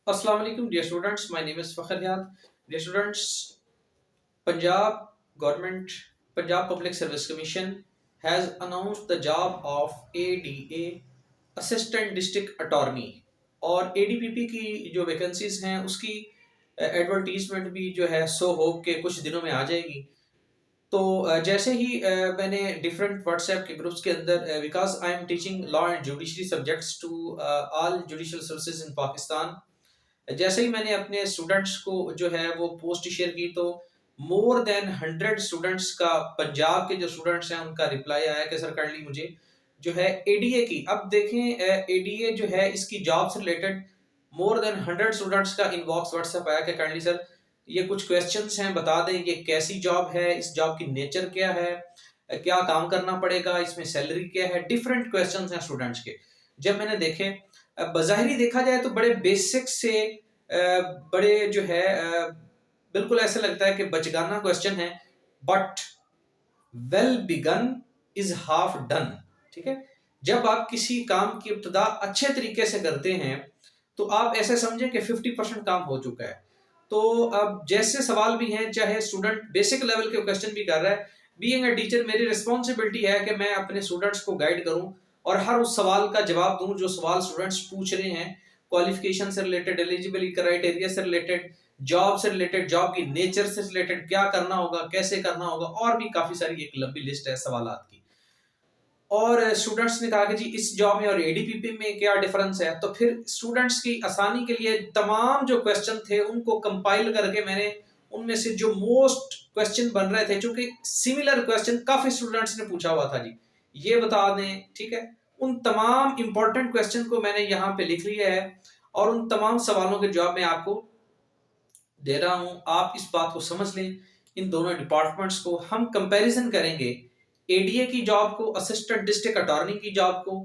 Assalamu alaikum, dear students. My name is Fakhr Yad. Dear students, Punjab government, Punjab Public Service Commission has announced the job of ADA, Assistant District Attorney, और ADPP की जो vacancies हैं उसकी advertisement भी जो है so hope के कुछ दिनों में आ जाएगी। तो जैसे ही मैंने डिफरेंट व्हाट्सएप के ग्रुप्स के अंदर, because I am teaching law and judiciary subjects to all judicial services in Pakistan, जैसे ही मैंने अपने स्टूडेंट्स को जो है वो पोस्ट शेयर की तो मोर देन 100 स्टूडेंट्स का, पंजाब के जो स्टूडेंट्स हैं उनका रिप्लाई आया कि सर काइंडली मुझे जो है एडीए की, अब देखें एडीए जो है इसकी जॉब से रिलेटेड मोर देन 100 स्टूडेंट्स का इनबॉक्स व्हाट्सएप आया कि काइंडली सर ये कुछ क्वेश्चंस हैं, बता दें ये कैसी जॉब है, इस जॉब की नेचर क्या है, क्या काम करना पड़ेगा, इसमें सैलरी क्या है, डिफरेंट क्वेश्चंस हैं स्टूडेंट्स के। जब मैंने देखे, बज़ाहिरी देखा जाए तो बड़े बेसिक से बड़े जो है बिल्कुल ऐसे लगता है कि बचगाना क्वेश्चन है, but well begun is half done. ठीक है, जब आप किसी काम की इब्तिदा अच्छे तरीके से करते हैं तो आप ऐसे समझें कि 50% काम हो चुका है। तो अब जैसे सवाल भी हैं, चाहे स्टूडेंट बेसिक लेवल के क्वेश्चन भी कर रहा है, बीइंग अ टीचर मेरी रिस्पॉन्सिबिलिटी है कि मैं अपने स्टूडेंट्स को गाइड करूं और हर उस सवाल का जवाब दूं जो सवाल स्टूडेंट्स पूछ रहे हैं, क्वालिफिकेशन से रिलेटेड, एलिजिबिलिटी क्राइटेरिया से रिलेटेड, जॉब से रिलेटेड, जॉब की नेचर से रिलेटेड, क्या करना होगा, कैसे करना होगा, और भी काफी सारी एक लंबी लिस्ट है सवालात की। और स्टूडेंट्स ने कहा कि जी इस जॉब में और एडीपीपी में क्या डिफरेंस है, तो फिर स्टूडेंट्स की आसानी के लिए तमाम जो क्वेश्चन थे उनको कंपाइल करके मैंने उनमें से जो मोस्ट क्वेश्चन बन रहे थे, चूंकि सिमिलर क्वेश्चन काफी स्टूडेंट्स ने पूछा हुआ था, जी ये बता दें, ठीक है, उन तमाम इंपॉर्टेंट क्वेश्चन को मैंने यहाँ पे लिख लिया है और उन तमाम सवालों के जवाब मैं आपको दे रहा हूं। आप इस बात को समझ लें, इन दोनों डिपार्टमेंट्स को हम कंपैरिजन करेंगे, एडीए की जॉब को, असिस्टेंट डिस्ट्रिक्ट अटॉर्नी की जॉब को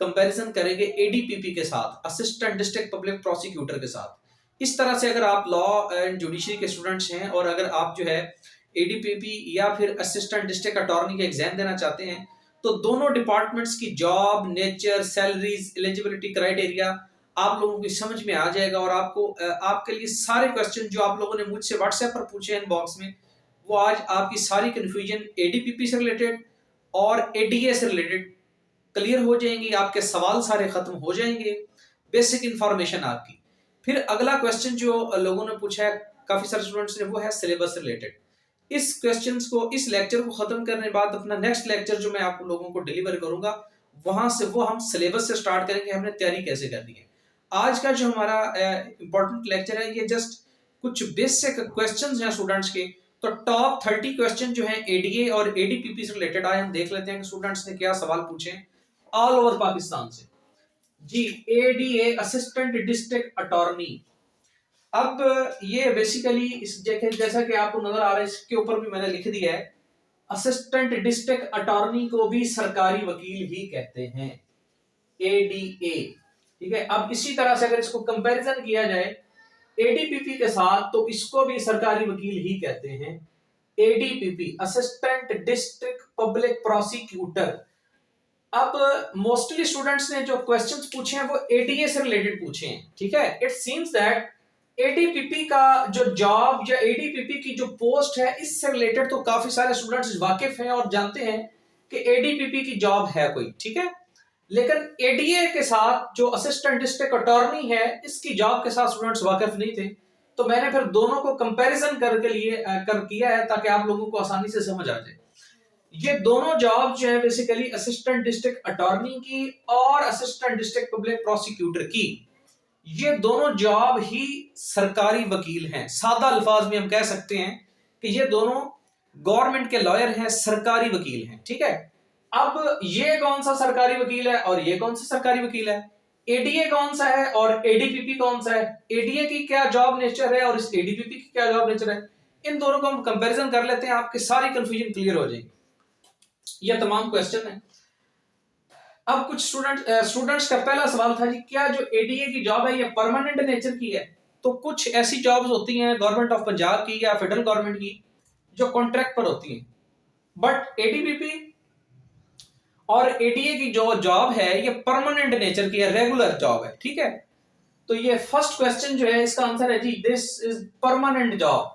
कंपैरिजन करेंगे एडीपीपी के साथ, असिस्टेंट डिस्ट्रिक्ट पब्लिक प्रोसिक्यूटर के साथ। इस तरह से अगर आप लॉ एंड जुडिशरी के स्टूडेंट्स हैं और अगर आप जो है एडीपीपी या फिर असिस्टेंट डिस्ट्रिक्ट अटॉर्नी के एग्जाम देना चाहते हैं, तो दोनों डिपार्टमेंट्स की job, nature, salaries, eligibility criteria आप लोगों की समझ में आ जाएगा और आपको आपके लिए सारे क्वेश्चन जो आप लोगों ने मुझसे व्हाट्सएप पर पूछे इनबॉक्स में, वो आज आपकी सारी कंफ्यूजन एडीपीपी से रिलेटेड और एडीए से रिलेटेड क्लियर हो जाएंगी, आपके सवाल सारे खत्म हो जाएंगे, बेसिक इंफॉर्मेशन आपकी। फिर अगला क्वेश्चन जो लोगों ने पूछा है काफी सारे स्टूडेंट्स ने, वो है सिलेबस से रिलेटेड। इस क्वेश्चंस को, इस लेक्चर को खत्म करने के बाद अपना नेक्स्ट लेक्चर जो मैं आप लोगों को डिलीवर करूंगा, वहां से वो हम सिलेबस से स्टार्ट करेंगे, हमने तैयारी कैसे करनी है। आज का जो हमारा इंपॉर्टेंट लेक्चर है, ये जस्ट कुछ बेसिक क्वेश्चंस हैं स्टूडेंट्स के। तो टॉप 30 क्वेश्चन जो हैं एडीए और एडीपीपी से रिलेटेड, आए हम देख लेते हैं कि स्टूडेंट्स ने क्या सवाल पूछे हैं ऑल ओवर पाकिस्तान से। जी, एडीए असिस्टेंट डिस्ट्रिक्ट अटॉर्नी। अब ये बेसिकली इस जैसा कि आपको नजर आ रहा है, इसके ऊपर भी मैंने लिख दिया है, असिस्टेंट डिस्ट्रिक्ट अटॉर्नी को भी सरकारी वकील ही कहते हैं, एडीए। ठीक है, अब इसी तरह से अगर इसको कंपैरिजन किया जाए एडीपीपी के साथ, तो इसको भी सरकारी वकील ही कहते हैं, एडीपीपी असिस्टेंट डिस्ट्रिक्ट पब्लिक प्रोसिक्यूटर। अब मोस्टली स्टूडेंट्स ने जो क्वेश्चंस पूछे हैं वो एडीए से रिलेटेड पूछे हैं। ठीक है, इट सीम्स दैट एडीपीपी का जो जॉब या एडीपीपी की जो पोस्ट है, इससे रिलेटेड तो काफी सारे स्टूडेंट्स वाकिफ हैं और जानते हैं कि एडीपीपी की जॉब है कोई। ठीक है, लेकिन एडीए के साथ जो असिस्टेंट डिस्ट्रिक्ट अटॉर्नी है, इसकी जॉब के साथ स्टूडेंट्स वाकिफ नहीं थे, तो मैंने फिर दोनों को कंपैरिजन करके लिए कर किया है ताकि आप लोगों को आसानी से समझ आ जाए। ये दोनों जॉब जो है बेसिकली असिस्टेंट डिस्ट्रिक्ट अटॉर्नी की और असिस्टेंट डिस्ट्रिक्ट पब्लिक प्रोसिक्यूटर की, ये दोनों जॉब ही सरकारी वकील हैं। सादा अल्फाज में हम कह सकते हैं कि ये दोनों गवर्नमेंट के लॉयर हैं, सरकारी वकील हैं। ठीक है, अब ये कौन सा सरकारी वकील है और ये कौन सा सरकारी वकील है, एडीए कौन सा है और एडीपीपी कौन सा है, एडीए की क्या जॉब नेचर है और इस एडीपीपी की क्या जॉब नेचर है, इन दोनों को हम कंपैरिजन कर लेते हैं, आपकी सारी कंफ्यूजन क्लियर हो जाएगी। ये तमाम क्वेश्चन है। अब कुछ स्टूडेंट्स का पहला सवाल था, जी क्या जो एडीए की जॉब है ये परमानेंट नेचर की है। तो कुछ ऐसी जॉब्स होती हैं गवर्नमेंट ऑफ पंजाब की या फेडरल गवर्नमेंट की जो कॉन्ट्रैक्ट पर होती हैं, बट एडीपीपी और एडीए की जो जॉब है ये परमानेंट नेचर की है, रेगुलर जॉब है। ठीक है, तो ये फर्स्ट क्वेश्चन जो है इसका आंसर है जी दिस इज परमानेंट जॉब।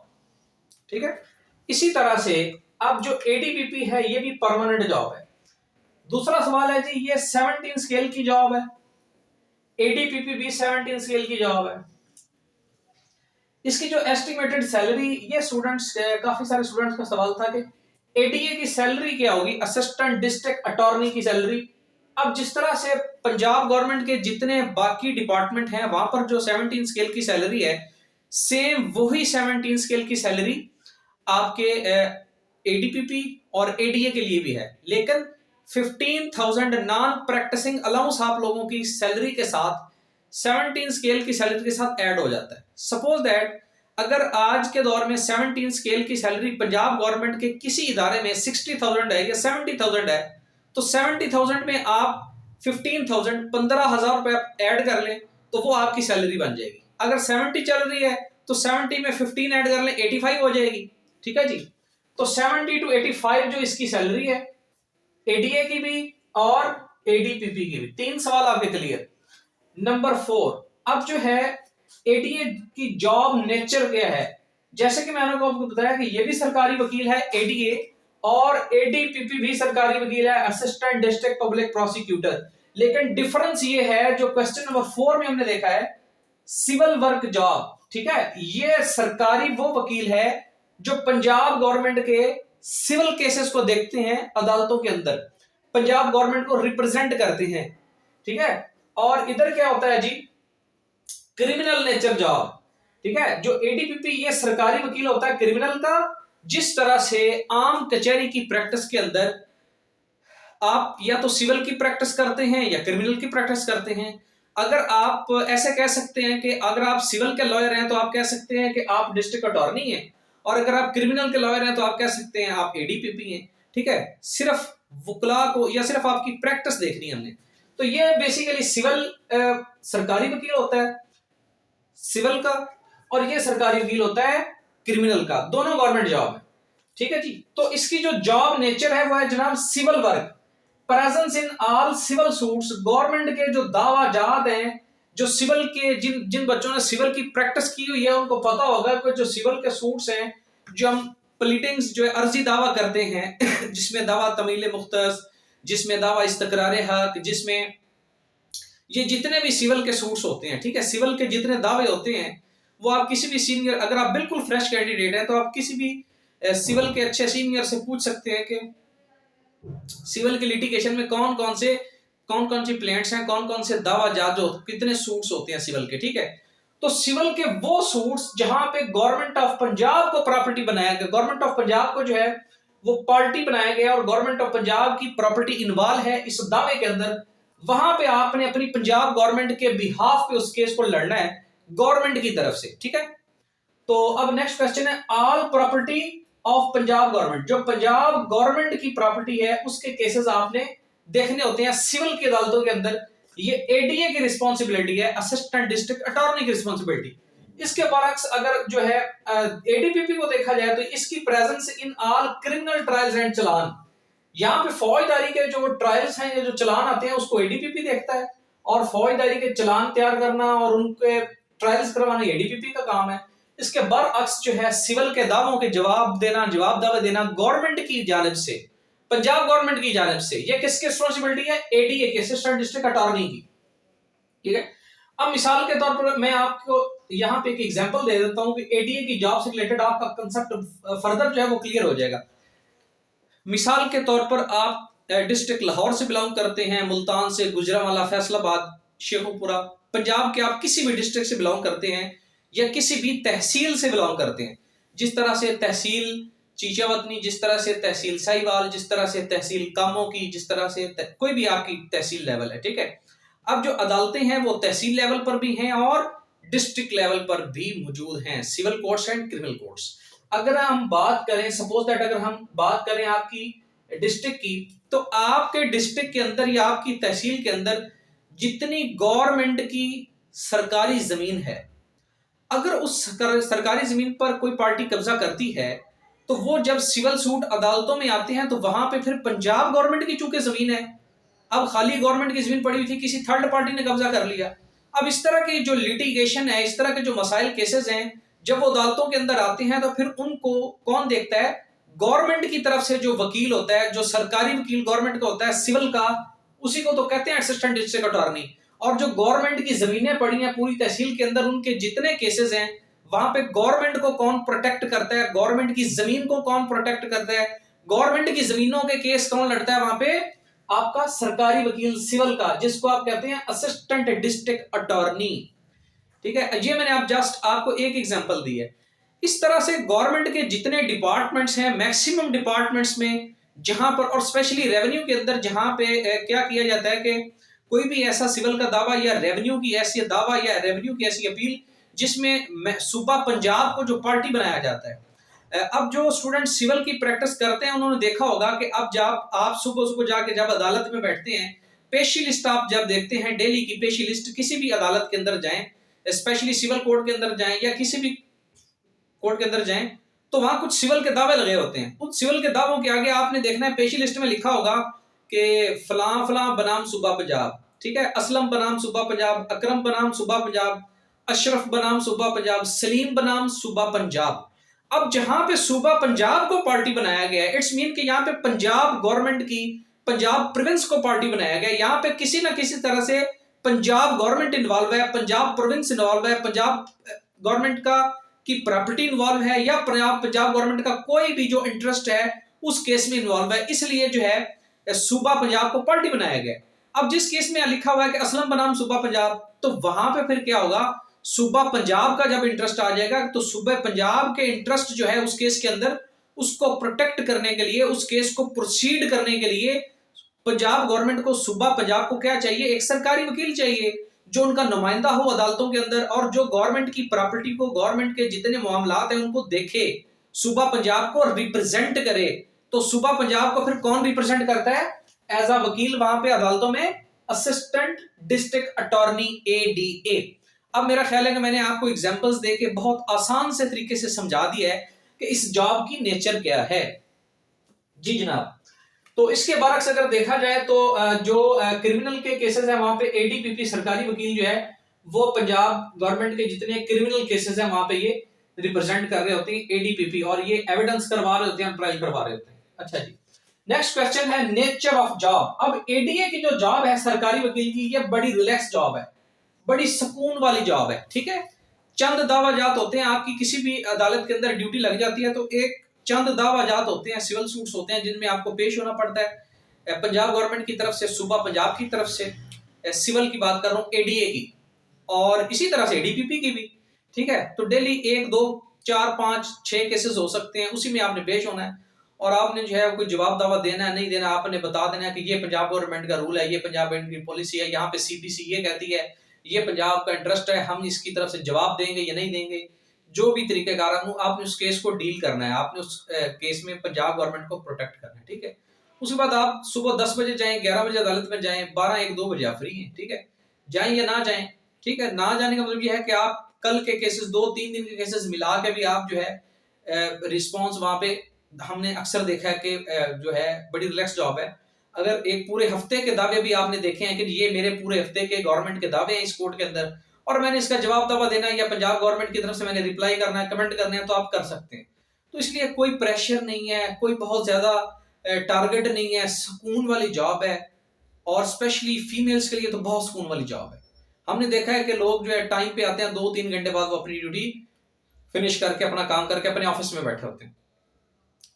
ठीक है, इसी तरह से अब जो एडीपीपी है ये भी परमानेंट जॉब है। दूसरा सवाल है जी ये 17 स्केल की जॉब है, एडीपीपी भी 17 स्केल की जॉब है। इसकी जो एस्टिमेटेड सैलरी, ये स्टूडेंट्स काफी सारे स्टूडेंट्स का सवाल था कि एडीए की सैलरी क्या होगी, असिस्टेंट डिस्ट्रिक्ट अटॉर्नी की सैलरी। अब जिस तरह से पंजाब गवर्नमेंट के जितने बाकी डिपार्टमेंट हैं वहां पर जो 17 स्केल की सैलरी है, सेम वही 17 स्केल की सैलरी आपके एडीपीपी और एडीए के लिए भी है, लेकिन 15,000 नॉन प्रैक्टिसिंग अलाउंस आप लोगों की सैलरी के साथ 17 स्केल की सैलरी के साथ ऐड हो जाता है। सपोज दैट अगर आज के दौर में 17 स्केल की सैलरी पंजाब गवर्नमेंट के किसी इदारे में 60,000 है या 70,000 है, तो 70,000 में आप 15,000 15,000 रुपए ऐड कर लें तो वो आपकी सैलरी बन जाएगी। अगर 70 चल रही है तो 70 में 15 ऐड कर लें 85 हो जाएगी। ठीक है जी, तो 70 to 85 जो इसकी सैलरी है एडीए की भी और एडीपीपी की भी। 3 सवाल आपके क्लियर। नंबर 4, अब जो है एडीए की जॉब नेचर क्या है, जैसे कि मैंने आपको बताया कि ये भी सरकारी वकील है एडीए और एडीपीपी भी सरकारी वकील है, असिस्टेंट डिस्ट्रिक्ट पब्लिक प्रोसिक्यूटर। लेकिन डिफरेंस ये है जो क्वेश्चन नंबर 4 में हमने देखा है सिविल वर्क जॉब। ठीक है, ये सरकारी वो वकील है जो पंजाब गवर्नमेंट के सिविल केसेस को देखते हैं अदालतों के अंदर, पंजाब गवर्नमेंट को रिप्रेजेंट करते हैं। ठीक है, और इधर क्या होता है जी क्रिमिनल नेचर जॉब। ठीक है, जो एडीपीपी ये सरकारी वकील होता है क्रिमिनल का। जिस तरह से आम कचहरी की प्रैक्टिस के अंदर आप या तो सिविल की प्रैक्टिस करते हैं या क्रिमिनल की प्रैक्टिस करते हैं। अगर आप ऐसे कह सकते हैं कि अगर आप सिविल के लॉयर हैं तो आप कह सकते हैं कि आप डिस्ट्रिक्ट अटॉर्नी हैं, और अगर आप क्रिमिनल के लॉयर हैं तो आप कह सकते हैं आप एडीपीपी हैं। ठीक है, सिर्फ वकला को या सिर्फ आपकी प्रैक्टिस देखनी है हमने। तो ये बेसिकली सिविल सरकारी वकील होता है सिविल का, और ये सरकारी वकील होता है क्रिमिनल का, दोनों गवर्नमेंट जॉब है। ठीक है जी, तो इसकी जो जॉब नेचर है वो है जनाब civil work, presence in all civil suits. Government के जो दावाजात हैं, जो सिविल के जिन बच्चों ने सिविल की प्रैक्टिस की हुई है उनको पता होगा कि जो सिविल के सूट्स हैं, जो हम प्लीडिंग्स जो है अर्जी दावा करते हैं जिसमें दावा तमील मुख्तस, जिसमें दावा इस्तकरार हक, जिसमें ये जितने भी सिविल के सूट्स होते हैं, ठीक है, सिविल के जितने दावे होते हैं वो आप किसी भी सीनियर, अगर आप बिल्कुल फ्रेश कैंडिडेट हैं तो आप किसी भी सिविल के अच्छे सीनियर से पूछ सकते हैं कि सिविल के लिटिगेशन में कौन कौन सी प्लेंट्स हैं, कौन कौन से दावाजात जो कितने सूट्स होते हैं सिविल के। ठीक है, तो सिविल के वो सूट्स जहां पे गवर्नमेंट ऑफ पंजाब को प्रॉपर्टी बनाया गया, गवर्नमेंट ऑफ पंजाब को जो है वो पार्टी बनाया गया और गवर्नमेंट ऑफ पंजाब की प्रॉपर्टी इन्वॉल्व है इस दावे के अंदर, वहां पे आपने अपनी पंजाब गवर्नमेंट के बिहाफ पे उस केस को लड़ना है गवर्नमेंट की तरफ से। ठीक है, तो अब नेक्स्ट क्वेश्चन है all property of Punjab government. जो पंजाब गवर्नमेंट की प्रॉपर्टी है उसके केसेस आपने देखने होते हैं सिविल की अदालतों के अंदर। ये एडीए की रिस्पॉन्सिबिलिटी है, असिस्टेंट डिस्ट्रिक्ट अटॉर्नी की रिस्पॉन्सिबिलिटी। इसके बरक्स अगर जो है एडीपीपी को देखा जाए तो इसकी presence in all criminal trials and चलान। यहाँ पे फौजदारी के जो ट्रायल्स हैं या जो चलान आते हैं उसको एडीपीपी देखता है, और फौजदारी के चलान तैयार करना और उनके ट्रायल्स करवाना एडीपीपी का काम है। इसके बरअक्स जो है सिविल के दावों के जवाब दावे देना गवर्नमेंट की जानिब से, पंजाब गवर्नमेंट की जानिब से, ये किसकी रिस्पॉन्सिबिलिटी है, एडीए की, असिस्टेंट डिस्ट्रिक्ट अटॉर्नी की। ठीक है, अब मिसाल के तौर पर मैं आपको यहाँ पे एक एग्जांपल दे देता हूँ कि एडीए की जॉब से रिलेटेड आपका कंसेप्ट फर्दर जो है वो क्लियर हो जाएगा। मिसाल के तौर पर आप डिस्ट्रिक्ट लाहौर से बिलोंग करते हैं, मुल्तान से, गुजरांवाला, फैसलाबाद, शेखुपुरा, पंजाब के आप किसी भी डिस्ट्रिक्ट से बिलोंग करते हैं या किसी भी तहसील से बिलोंग करते हैं, जिस तरह से तहसील चीचावतनी, जिस तरह से तहसील साहिवाल, जिस तरह से तहसील कामों की, जिस तरह से कोई भी आपकी तहसील लेवल है। ठीक है, अब जो अदालतें हैं वो तहसील लेवल पर भी हैं और डिस्ट्रिक्ट लेवल पर भी मौजूद हैं, civil courts and criminal courts. अगर हम बात करें, सपोज दैट अगर हम बात करें आपकी डिस्ट्रिक्ट की, तो आपके डिस्ट्रिक्ट के अंदर या आपकी तहसील के अंदर जितनी गवर्नमेंट की सरकारी जमीन है, अगर उस सरकारी जमीन पर कोई पार्टी कब्जा करती है तो वो जब सिविल सूट अदालतों में आते हैं तो वहां पे फिर पंजाब गवर्नमेंट की चूंकि जमीन है, अब खाली गवर्नमेंट की जमीन पड़ी हुई थी, किसी थर्ड पार्टी ने कब्जा कर लिया, अब इस तरह की जो लिटिगेशन है, इस तरह के जो मसाइल केसेस हैं, जब वो अदालतों के अंदर आते हैं तो फिर उनको कौन देखता है? गवर्नमेंट की तरफ से जो वकील होता है, जो सरकारी वकील गवर्नमेंट का होता है सिविल का, उसी को तो कहते हैं असिस्टेंट डिस्ट्रिक्ट अटॉर्नी। और जो गवर्नमेंट की जमीनें पड़ी हैं पूरी तहसील के अंदर, उनके जितने केसेस हैं वहां पे गवर्नमेंट को कौन प्रोटेक्ट करता है, गवर्नमेंट की जमीन को कौन प्रोटेक्ट करता है, गवर्नमेंट की जमीनों के केस कौन लड़ता है वहां पे? आपका सरकारी वकील सिविल का, जिसको आप कहते हैं असिस्टेंट डिस्ट्रिक्ट अटॉर्नी। ठीक है, ये मैंने आप जस्ट आपको एक एग्जांपल दी है। इस तरह से गवर्नमेंट के जितने डिपार्टमेंट्स हैं, मैक्सिमम डिपार्टमेंट्स में जहां पर, और स्पेशली रेवेन्यू के अंदर, जहां पे क्या किया जाता है कि कोई भी ऐसा सिविल का दावा या रेवेन्यू की ऐसी दावा या रेवेन्यू की ऐसी अपील जिसमें सूबा पंजाब को जो पार्टी बनाया जाता है। अब जो स्टूडेंट सिविल की प्रैक्टिस करते हैं उन्होंने देखा होगा कि अब जब आप सुबह सुबह जाके जब अदालत में बैठते हैं, पेशी लिस्ट आप जब देखते हैं, डेली की पेशी लिस्ट, किसी भी अदालत के अंदर जाएं, स्पेशली सिविल कोर्ट के अंदर जाएं या किसी भी कोर्ट के अंदर जाएं, तो वहां कुछ सिविल के दावे लगे होते हैं। उन सिविल के दावों के आगे आपने देखना है, पेशी लिस्ट में लिखा होगा कि फलां फलां बनाम सूबा पंजाब, ठीक है, असलम बनाम सूबा पंजाब, अकरम बनाम सूबा पंजाब, अशरफ बनाम सूबा पंजाब, सलीम बनाम सूबा पंजाब। अब जहां पे सूबा पंजाब को पार्टी बनाया गया है, इट्स मीन कि यहाँ पे पंजाब गवर्नमेंट की, पंजाब प्रोविंस को पार्टी बनाया गया है। यहाँ पे किसी ना किसी तरह से पंजाब गवर्नमेंट इन्वॉल्व है, पंजाब प्रोविंस इन्वॉल्व है, पंजाब गवर्नमेंट का की प्रॉपर्टी इन्वॉल्व है, या पंजाब गवर्नमेंट का कोई भी जो इंटरेस्ट है उस केस में इन्वॉल्व है, इसलिए जो है सूबा पंजाब को पार्टी बनाया गया। अब जिस केस में लिखा हुआ है कि असलम बनाम सूबा पंजाब, तो वहां पे फिर क्या होगा? सूबा पंजाब का जब इंटरेस्ट आ जाएगा तो सूबा पंजाब के इंटरेस्ट जो है उस केस के अंदर, उसको प्रोटेक्ट करने के लिए, उस केस को प्रोसीड करने के लिए पंजाब गवर्नमेंट को, सूबा पंजाब को क्या चाहिए? एक सरकारी वकील चाहिए जो उनका नुमाइंदा हो अदालतों के अंदर, और जो गवर्नमेंट की प्रॉपर्टी को, गवर्नमेंट के जितने मामलात हैं उनको देखे, सूबा पंजाब को रिप्रेजेंट करे। तो सूबा पंजाब को फिर कौन रिप्रेजेंट करता है? एज अ वकील वहां पे अदालतों में असिस्टेंट डिस्ट्रिक्ट अटॉर्नी, एडीए। अब मेरा ख्याल है कि मैंने आपको एग्जांपल्स देके बहुत आसान से तरीके से समझा दिया है कि इस जॉब की नेचर क्या है। जी जनाब, तो इसके बरक्स अगर देखा जाए तो जो क्रिमिनल के केसेस है वहां पे एडीपीपी सरकारी वकील जो है वो पंजाब गवर्नमेंट के जितने क्रिमिनल केसेस हैं वहां पे ये रिप्रेजेंट कर रहे होते हैं, एडीपीपी, और ये एविडेंस करवा रहे होते हैं, ट्रायल करवा रहे होते हैं। अच्छा जी, नेक्स्ट क्वेश्चन है नेचर ऑफ जॉब। अब एडीए की जो जॉब है सरकारी वकील की, ये बड़ी रिलैक्स जॉब है, बड़ी सुकून वाली जॉब है। ठीक है, चंद दावाजात होते हैं, आपकी किसी भी अदालत के अंदर ड्यूटी लग जाती है तो एक चंद दावाजात होते हैं, सिविल सूट्स होते हैं जिनमें आपको पेश होना पड़ता है पंजाब गवर्नमेंट की तरफ से, सूबा पंजाब की तरफ से। सिविल की बात कर रहा हूँ, एडीए की, और इसी तरह से एडीपीपी की भी। ठीक है, तो डेली 1 2 4 5 6 केसेस हो सकते हैं, उसी में आपने पेश होना है और आपने जो है कोई जवाब दावा देना है नहीं देना, आपने बता देना है कि ये पंजाब गवर्नमेंट का रूल है, ये पंजाब गवर्नमेंट की पॉलिसी है, यहाँ पे सीपीसी ये कहती है, ये पंजाब का इंटरेस्ट है, हम इसकी तरफ से जवाब देंगे या नहीं देंगे। जो भी तरीकेकार आपने उस केस को डील करना है, आपने उस केस में पंजाब गवर्नमेंट को प्रोटेक्ट करना है। ठीक है, उसके बाद आप सुबह 10 बजे जाएं, 11 बजे अदालत में जाएं, 12 1 2 बजे आप फ्री हैं। ठीक है, जाएं या ना जाएं। ठीक है, ना जाने का मतलब ये है कि आप कल के केसेस, 2-3 दिन के केसेस मिला के भी आप जो है रिस्पॉन्स वहां पे, हमने अक्सर देखा है कि जो है बड़ी रिलैक्स जॉब है। अगर एक पूरे हफ्ते के दावे भी आपने देखे हैं कि ये मेरे पूरे हफ्ते के गवर्नमेंट के दावे हैं इस कोर्ट के अंदर, और मैंने इसका जवाब दावा देना है या पंजाब गवर्नमेंट की तरफ से मैंने रिप्लाई करना है, कमेंट करने हैं, तो आप कर सकते हैं। तो इसलिए कोई प्रेशर नहीं है, कोई बहुत ज्यादा टारगेट नहीं है, सुकून वाली जॉब है, और स्पेशली फीमेल्स के लिए तो बहुत सुकून वाली जॉब है। हमने देखा है कि लोग जो है टाइम पे आते हैं, 2-3 घंटे बाद वो अपनी ड्यूटी फिनिश करके, अपना काम करके अपने ऑफिस में बैठे होते हैं।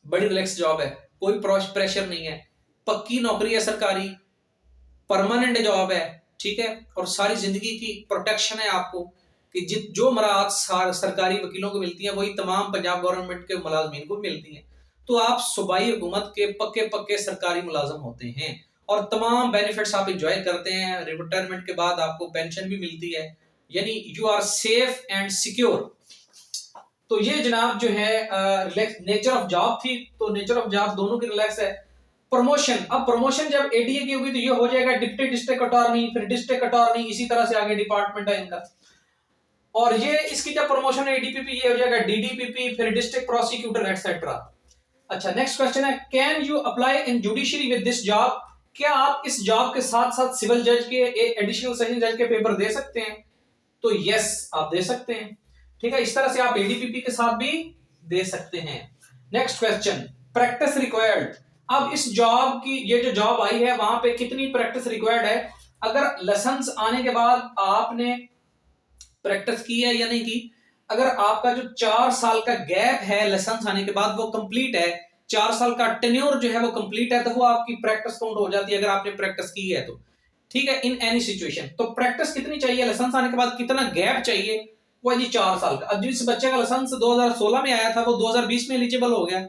बड़ी रिलैक्स जॉब है, कोई प्रेशर नहीं है, पक्की नौकरी है सरकारी, परमानेंट जॉब है। ठीक है, और सारी जिंदगी की प्रोटेक्शन है आपको कि जो मराहत सरकारी वकीलों को मिलती हैं वही तमाम पंजाब गवर्नमेंट के मुलाजमीन को मिलती हैं। तो आप सूबाई हुकूमत के पक्के पक्के सरकारी मुलाजम होते हैं और तमाम बेनिफिट्स आप इंजॉय करते हैं। रिटायरमेंट के बाद आपको पेंशन भी मिलती है, यानी you are safe and secure. तो ये जनाब जो है रिलैक्स नेचर ऑफ जॉब थी, तो नेचर ऑफ जॉब दोनों की रिलैक्स है। प्रमोशन, अब प्रमोशन जब एडीए की होगी तो ये हो जाएगा डिप्टी डिस्ट्रिक्ट अटॉर्नी, फिर डिस्ट्रिक्ट अटॉर्नी, इसी तरह से आगे डिपार्टमेंट है इनका। और ये इसकी जब प्रमोशन है एडीपीपी, ये हो जाएगा डीडीपीपी, फिर डिस्ट्रिक्ट प्रोसिक्यूटर एक्सेट्रा। अच्छा, नेक्स्ट क्वेश्चन है, can you apply in judiciary with this job? क्या आप इस जॉब के साथ साथ सिविल जज के एडिशनल सेशन जज के पेपर दे सकते हैं? तो यस, आप दे सकते हैं। ठीक है, इस तरह से आप एडीपीपी के साथ भी दे सकते हैं। Next question, practice required. अब इस जॉब की, ये जो जॉब आई है वहां पे कितनी प्रैक्टिस रिक्वायर्ड है? अगर लाइसेंस आने के बाद आपने प्रैक्टिस की है या नहीं की, अगर आपका जो 4 साल का गैप है लाइसेंस आने के बाद वो कंप्लीट है, 4 साल का टेन्योर जो है वो कंप्लीट है, तो वो आपकी प्रैक्टिस काउंट हो जाती है अगर आपने प्रैक्टिस की है तो। ठीक है, इन एनी सिचुएशन। तो प्रैक्टिस कितनी चाहिए, लाइसेंस आने के बाद कितना गैप चाहिए? वो है जी 4 साल का। अब जिस बच्चे का लाइसेंस 2016 में आया था वो 2020 में एलिजिबल हो गया,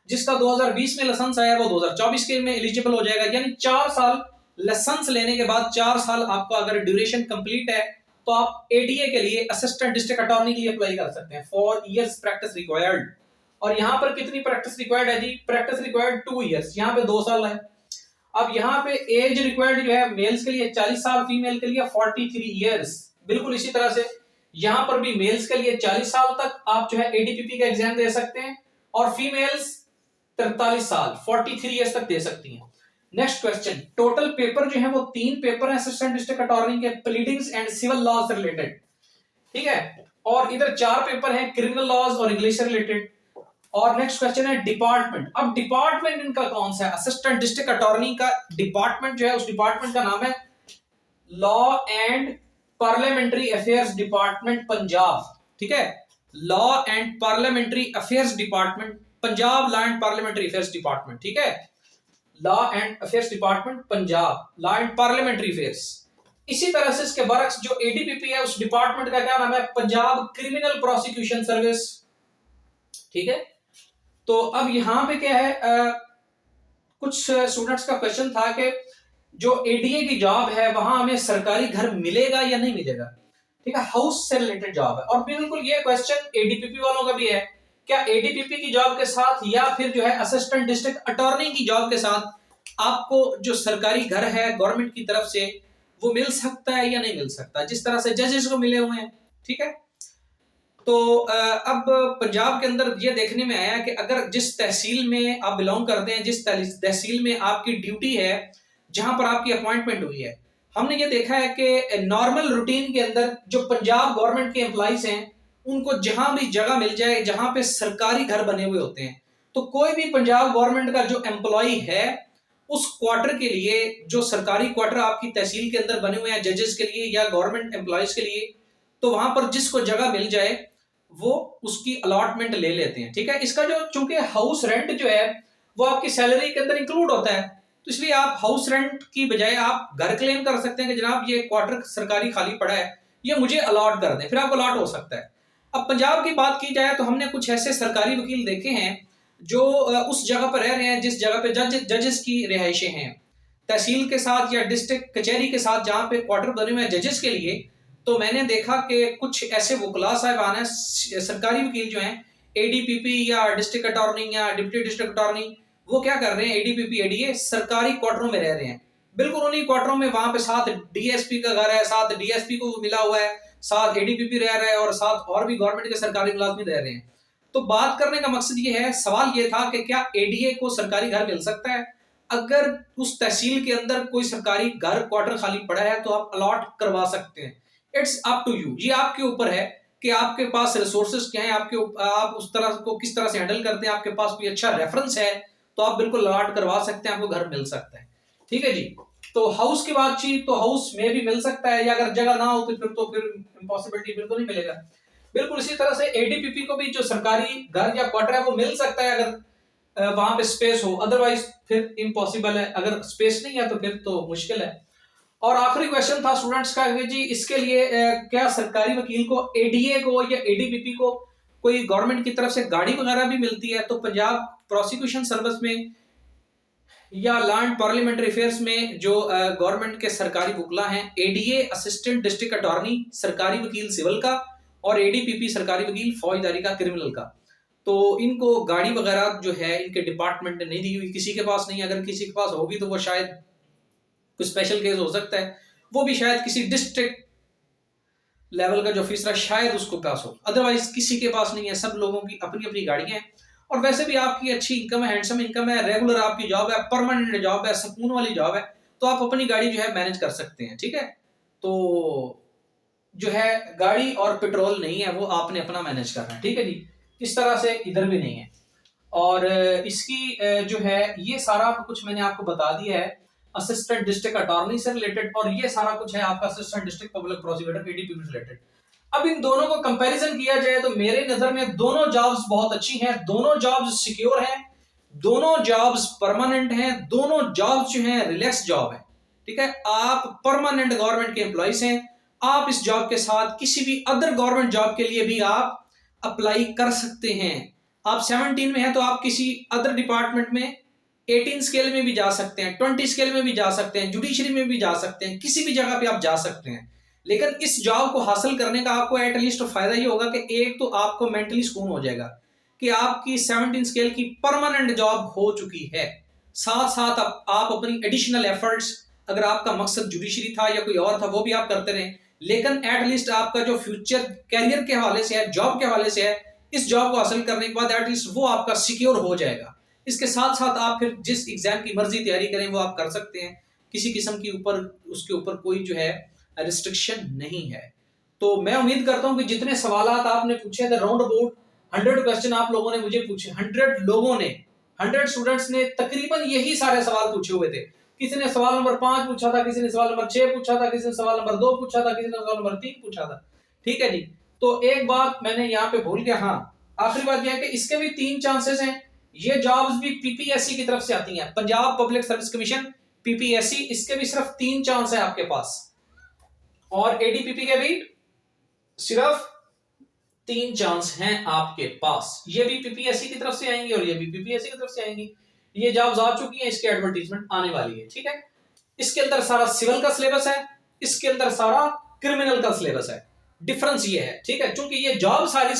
जिसका 2020 में लाइसेंस आया वो 2024 के में एलिजिबल हो जाएगा। यानी 4 साल लाइसेंस लेने के बाद 4 साल आपका अगर ड्यूरेशन कंप्लीट है तो आप एडीए के लिए, असिस्टेंट डिस्ट्रिक्ट अटॉर्नी के लिए अप्लाई कर सकते हैं। 4 इयर्स प्रैक्टिस रिक्वायर्ड। और यहाँ पर कितनी प्रैक्टिस रिक्वायर्ड है जी? प्रैक्टिस रिक्वायर्ड 2 इयर्स, यहाँ पे 2 साल है। अब यहाँ पे एज रिक्वायर्ड जो है मेल्स के लिए 40 साल, फीमेल के लिए 43 इयर्स। बिल्कुल इसी तरह से यहाँ पर भी मेल्स के लिए 40 साल तक आप जो है एडीपीपी का एग्जाम दे सकते हैं, और फीमेल्स 43 साल 43 इयर्स तक दे सकती हैं। नेक्स्ट क्वेश्चन, टोटल पेपर जो है वो 3 पेपर है असिस्टेंट डिस्ट्रिक्ट अटॉर्नी के, प्लीडिंग्स एंड सिविल लॉ से रिलेटेड। ठीक है, और इधर 4 पेपर हैं क्रिमिनल लॉज और इंग्लिश से रिलेटेड। और नेक्स्ट क्वेश्चन है डिपार्टमेंट। अब डिपार्टमेंट इनका कौन सा है? असिस्टेंट डिस्ट्रिक्ट अटॉर्नी का डिपार्टमेंट जो है उस डिपार्टमेंट का नाम है law and parliamentary affairs department Punjab. ठीक है, law and parliamentary affairs department Punjab, law and parliamentary affairs department. ठीक है, law and affairs department Punjab, law and parliamentary affairs. इसी तरह से इसके बरक्स जो एडीपीपी है उस डिपार्टमेंट का क्या नाम है? Punjab criminal prosecution service. ठीक है, तो अब यहां पे क्या है, कुछ स्टूडेंट्स का क्वेश्चन था कि जो एडीए की जॉब है वहां हमें सरकारी घर मिलेगा या नहीं मिलेगा। ठीक है, हाउस से रिलेटेड जॉब है। और बिल्कुल ये क्वेश्चन एडीपीपी वालों का भी है, क्या एडीपीपी की जॉब के साथ या फिर जो है असिस्टेंट डिस्ट्रिक्ट अटॉर्नी की जॉब के साथ आपको जो सरकारी घर है गवर्नमेंट की तरफ से वो मिल सकता है या नहीं मिल सकता, जिस तरह से जजेस को मिले हुए हैं। ठीक है, तो अब पंजाब के अंदर ये देखने में आया कि अगर जिस तहसील में आप बिलोंग करते हैं, जिस तहसील में आपकी ड्यूटी है, जहां पर आपकी अपॉइंटमेंट हुई है, हमने ये देखा है कि नॉर्मल रूटीन के अंदर जो पंजाब गवर्नमेंट के एम्प्लॉइज हैं उनको जहां भी जगह मिल जाए जहां पे सरकारी घर बने हुए होते हैं, तो कोई भी पंजाब गवर्नमेंट का जो एम्प्लॉय है उस क्वार्टर के लिए, जो सरकारी क्वार्टर आपकी तहसील के अंदर बने हुए हैं जजेस के लिए या गवर्नमेंट एम्प्लॉयज के लिए, तो वहां पर जिसको जगह मिल जाए वो उसकी अलॉटमेंट ले लेते हैं। ठीक है, इसका जो चूंकि हाउस रेंट जो है वो आपकी सैलरी के अंदर इंक्लूड होता है, तो इसलिए आप हाउस रेंट की बजाय आप घर क्लेम कर सकते हैं कि जनाब ये क्वार्टर सरकारी खाली पड़ा है, ये मुझे अलॉट कर दें, फिर आपको अलॉट हो सकता है। अब पंजाब की बात की जाए तो हमने कुछ ऐसे सरकारी वकील देखे हैं जो उस जगह पर रह रहे हैं जिस जगह पे जजेस की रिहाइशें हैं, तहसील के साथ या डिस्ट्रिक्ट कचहरी के साथ जहां पे क्वार्टर बने हुए हैं जजेस के लिए। तो मैंने देखा कि कुछ ऐसे वकला साहिबान हैं, सरकारी वकील जो हैं, एडीपीपी या डिस्ट्रिक्ट अटॉर्नी या डिप्टी डिस्ट्रिक्ट अटॉर्नी, वो क्या कर रहे हैं, एडीपीपी एडीए सरकारी क्वार्टरों में रह रहे हैं। बिल्कुल उन्हीं क्वार्टरों में, वहां पे साथ डीएसपी का घर है, साथ डीएसपी को मिला हुआ है, साथ एडीपीपी रह रहा है और साथ और भी गवर्नमेंट के सरकारी मुलाजमिन रह रहे हैं। तो बात करने का मकसद ये है, सवाल ये था कि क्या एडीए को सरकारी घर मिल सकता है? अगर उस तहसील के अंदर कोई सरकारी घर क्वार्टर खाली पड़ा है तो आप अलॉट करवा सकते हैं। इट्स अप टू यू, ये आपके ऊपर है कि आपके पास रिसोर्सेज क्या है, आप उस तरह को किस तरह से हैंडल करते हैं। आपके पास कोई अच्छा रेफरेंस है तो आप बिल्कुल अलॉट करवा सकते हैं, आपको घर मिल सकता है। ठीक है जी, तो हाउस की बातचीत, तो हाउस में भी मिल सकता है, या अगर जगह ना हो तो फिर इम्पॉसिबिलिटी, फिर तो नहीं मिलेगा। बिल्कुल इसी तरह से एडीपीपी को भी जो सरकारी घर या क्वार्टर है वो मिल सकता है अगर वहां पे स्पेस हो, अदरवाइज फिर इम्पॉसिबल है। अगर स्पेस नहीं है तो फिर तो मुश्किल है। और आखिरी क्वेश्चन था स्टूडेंट्स का कि जी इसके लिए क्या सरकारी वकील को, एडीए को या एडीपीपी को कोई गवर्नमेंट की तरफ से गाड़ी वगैरह भी मिलती है? तो पंजाब प्रोसिक्यूशन सर्विस में या लैंड पार्लियामेंट्री अफेयर्स में जो गवर्नमेंट के सरकारी वकला हैं, एडीए असिस्टेंट डिस्ट्रिक्ट अटॉर्नी सरकारी वकील सिविल का, और एडीपीपी सरकारी वकील फौजदारी का क्रिमिनल का, तो इनको गाड़ी वगैरह जो है इनके डिपार्टमेंट ने नहीं दी हुई, किसी के पास नहीं। अगर किसी के पास होगी तो वो शायद कुछ स्पेशल केस हो सकता है, वो भी शायद किसी डिस्ट्रिक्ट लेवल का जो ऑफिसर है शायद उसको पास हो, अदरवाइज किसी के पास नहीं है। सब लोगों की अपनी अपनी गाड़ियां हैं, और वैसे भी आपकी अच्छी इनकम है, हैंडसम इनकम है, रेगुलर आपकी जॉब है, परमानेंट जॉब है, सुकून वाली जॉब है, तो आप अपनी गाड़ी जो है मैनेज कर सकते हैं। ठीक है, तो जो है गाड़ी और पेट्रोल नहीं है, वो आपने अपना मैनेज करना है। ठीक है जी, इस तरह से इधर भी नहीं है। और इसकी जो है ये सारा कुछ मैंने आपको बता दिया है असिस्टेंट डिस्ट्रिक्ट अटॉर्नी से रिलेटेड, और ये सारा कुछ है आपका असिस्टेंट डिस्ट्रिक्ट पब्लिक प्रोसिक्यूटर एडीपीपी से रिलेटेड। अब इन दोनों को कंपैरिजन किया जाए तो मेरे नजर में दोनों जॉब्स बहुत अच्छी हैं, दोनों जॉब्स सिक्योर हैं, दोनों जॉब्स परमानेंट हैं, दोनों जॉब्स जो हैं रिलैक्स जॉब है। ठीक है, आप परमानेंट गवर्नमेंट के एम्प्लॉइज हैं, आप इस जॉब के साथ किसी भी अदर गवर्नमेंट जॉब के लिए भी आप अप्लाई कर सकते हैं। आप 17 में हैं तो आप किसी अदर डिपार्टमेंट में 18 स्केल में भी जा सकते हैं, 20 स्केल में भी जा सकते हैं, जुडिशरी में भी जा सकते हैं, किसी भी जगह पे आप जा सकते हैं। लेकिन इस जॉब को हासिल करने का आपको एटलीस्ट फायदा ये होगा कि एक तो आपको मेंटली सुकून हो जाएगा कि आपकी 17 स्केल की परमानेंट जॉब हो चुकी है। साथ साथ आप अपनी एडिशनल एफर्ट्स, अगर आपका मकसद जुडिशरी था या कोई और था, वो भी आप करते रहे, लेकिन एटलीस्ट आपका जो फ्यूचर कैरियर के हवाले से है, जॉब के हवाले से है, इस जॉब को हासिल करने के बाद एटलीस्ट वो आपका सिक्योर हो जाएगा। इसके साथ साथ आप फिर जिस एग्जाम की मर्जी तैयारी करें वो आप कर सकते हैं, किसी किस्म की ऊपर उसके ऊपर कोई जो है रिस्ट्रिक्शन नहीं है। तो मैं उम्मीद करता हूं कि जितने सवाल आपने पूछे थे, राउंड अबाउट 100 क्वेश्चन आप लोगों ने मुझे पूछे, 100 लोगों ने, 100 स्टूडेंट्स ने तकरीबन यही सारे सवाल पूछे हुए थे। किसी ने सवाल नंबर 5 पूछा था, किसी ने सवाल नंबर 6 पूछा था, किसी ने सवाल नंबर 2 पूछा था, किसी ने सवाल नंबर 3 पूछा था। ठीक है जी, तो एक बात मैंने यहाँ पे भूल गया, हाँ आखिरी बात यह है कि इसके भी 3 चांसेस हैं। ये जॉब्स भी पीपीएससी की तरफ से आती हैं, Punjab public service commission, PPSC, इसके भी सिर्फ 3 चांस है आपके पास, और एडीपीपी के भी सिर्फ 3 चांस हैं आपके पास। ये भी पीपीएससी की तरफ से आएंगी और ये भी पीपीएससी की तरफ से आएंगी। ये जॉब्स आ चुकी हैं, इसके एडवर्टीजमेंट आने वाली है। ठीक है, इसके अंदर सारा सिविल का सिलेबस है, इसके अंदर सारा क्रिमिनल का सिलेबस है। डिफरेंस ये है, ठीक है, क्योंकि ये जॉब सारी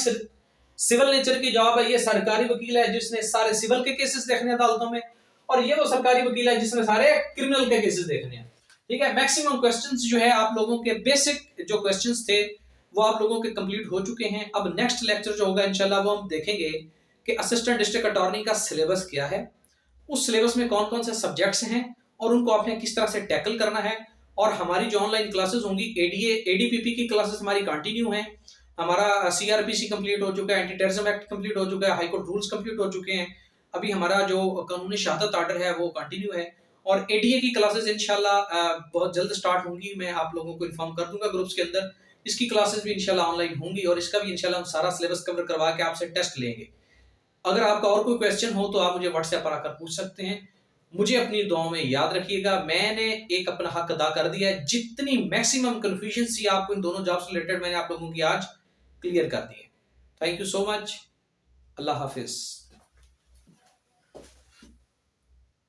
सिविल नेचर की जॉब है। ये सरकारी वकील है जिसने सारे सिविल के केसेस देखने हैं अदालतों में, और ये वो सरकारी वकील है जिसने सारे क्रिमिनल के केसेस देखने हैं। ठीक है, मैक्सिमम क्वेश्चंस जो है आप लोगों के बेसिक जो क्वेश्चंस थे वो आप लोगों के कंप्लीट हो चुके हैं। अब नेक्स्ट लेक्चर जो होगा इंशाल्लाह वो हम देखेंगे कि असिस्टेंट डिस्ट्रिक्ट अटॉर्नी का सिलेबस क्या है, उस सिलेबस में कौन कौन से सब्जेक्ट्स हैं और उनको आपने किस तरह से टैकल करना है। और हमारी जो ऑनलाइन क्लासेस होंगी, एडीए एडीपीपी की क्लासेस हमारी कंटिन्यू हैं। हमारा सीआरपीसी कंप्लीट हो चुका है, एंटी टेररिज्म एक्ट कंप्लीट हो चुका है, हाई कोर्ट रूल्स कंप्लीट हो चुके हैं। अभी हमारा जो कानूनी शहादत आर्डर है वो कंटिन्यू है, और एडीए की क्लासेस इंशाल्लाह बहुत जल्द स्टार्ट होंगी। मैं आप लोगों को इन्फॉर्म कर दूंगा ग्रुप्स के अंदर। इसकी क्लासेस भी इंशाल्लाह ऑनलाइन होंगी और इसका भी इंशाल्लाह हम सारा सिलेबस कवर करवा के आपसे टेस्ट लेंगे। अगर आपका और कोई क्वेश्चन हो तो आप मुझे व्हाट्सएप पर आकर पूछ सकते हैं। मुझे अपनी दुआओं में याद रखिएगा। मैंने एक अपना हक अदा कर दिया है, जितनी मैक्सिमम कंफ्यूजन थी आपको इन दोनों जॉब से रिलेटेड मैंने आप लोगों की आज क्लियर कर दी है। Thank you so much. Allah Hafiz.